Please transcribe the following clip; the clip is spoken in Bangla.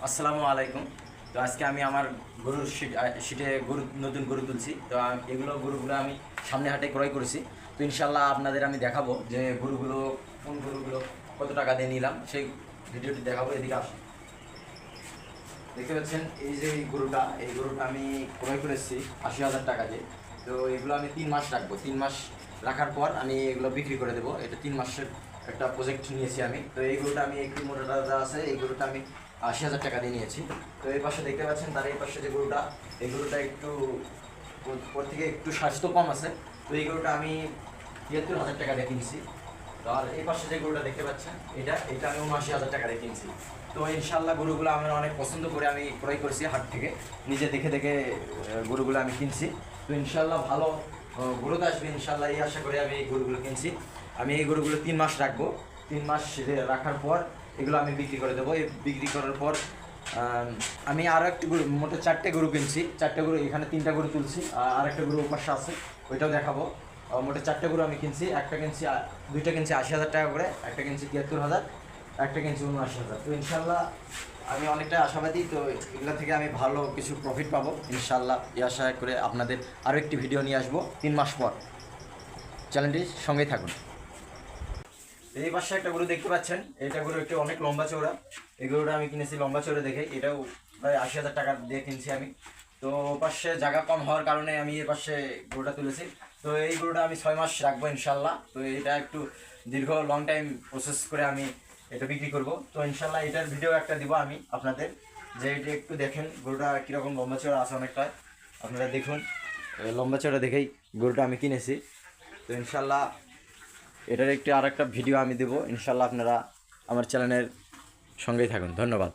আসসালামু আলাইকুম। তো আজকে আমি আমার গরুর শীটে গরু নতুন গরু তুলছি। তো এগুলো গরুগুলো আমি সামনে হাটে ক্রয় করেছি। তো ইনশাল্লাহ আপনাদের আমি দেখাবো যে গরুগুলো কোন গরুগুলো কত টাকা দিয়ে নিলাম, সেই ভিডিওটি দেখাবো। এদিকে আসুন, দেখতে পাচ্ছেন এই যে এই গরুটা আমি ক্রয় করেছি ৮০,০০০ টাকা দিয়ে। তো এগুলো আমি ৩ মাস রাখবো। 3 মাস রাখার পর আমি এগুলো বিক্রি করে দেবো। এটা 3 মাসের একটা প্রজেক্ট নিয়েছি আমি। তো এই গরুটা আমি একটু মোটা আছে, এই গরুটা আমি ৮০,০০০ টাকা দিয়ে নিয়েছি। তো এই পাশে দেখতে পাচ্ছেন, তার এই পাশে যে গরুটা, এই গরুটা একটু ওর থেকে একটু স্বাস্থ্য কম আছে। তো এই গরুটা আমি ৭৩,০০০ টাকা দিয়ে কিনছি। তো আর এই পাশে যে গরুটা দেখতে পাচ্ছেন, এটা আমি ৭৯,০০০ টাকা দিয়ে কিনছি। তো ইনশাল্লাহ গরুগুলো আমার অনেক পছন্দ করে আমি ক্রয় করেছি হাট থেকে, নিজে দেখে দেখে গরুগুলো আমি কিনছি। তো ইনশাল্লাহ ভালো গ্রোথ আসবে ইনশাল্লাহ, এই আশা করে আমি এই গরুগুলো কিনছি। আমি এই গরুগুলো 3 মাস রাখবো। 3 মাস রাখার পর এগুলো আমি বিক্রি করে দেবো। এই বিক্রি করার পর আমি আরও একটি গরু, মোট 4টে গরু কিনছি। 4টে গরু, এখানে 3টা গরু তুলছি, আর একটা গরু পাশে আছে, ওইটাও দেখাবো। মোটে 4টে গরু আমি কিনছি। দুইটা কিনছি ৮০,০০০ টাকা করে, একটা কিনছি ৭৩,০০০, একটা কিনছি ৭৯,০০০। তো ইনশাল্লাহ আমি অনেকটা আশাবাদী। তো এগুলো থেকে আমি ভালো কিছু প্রফিট পাবো ইনশাল্লাহ, এই আশা করে আপনাদের আরও একটি ভিডিও নিয়ে আসবো 3 মাস পর। চ্যানেলটির সঙ্গেই থাকুন। এই পাশে একটা গরু দেখতে পাচ্ছেন, এটা গরু একটু অনেক লম্বা চওড়া। এই গরুটা আমি কিনেছি লম্বা চওড়া দেখে, এটাও প্রায় ৮০,০০০ টাকা দিয়ে কিনছি আমি। তো পাশে জায়গা কম হওয়ার কারণে আমি এর পাশে গরুটা তুলেছি। তো এই গরুটা আমি 6 মাস রাখবো ইনশাল্লাহ। তো এটা একটু দীর্ঘ লং টাইম প্রসেস করে আমি এটা বিক্রি করব। তো ইনশাল্লাহ এটার ভিডিও একটা দিব আমি আপনাদের, যে এটা একটু দেখেন গরুটা কীরকম লম্বা চওড়া আছে অনেকটা। আপনারা দেখুন, লম্বা চওড়া দেখেই গরুটা আমি কিনেছি। তো ইনশাল্লাহ এটার আর একটা ভিডিও আমি দেবো ইনশাল্লাহ, আপনারা আমার চ্যানেলের সঙ্গেই থাকুন। ধন্যবাদ।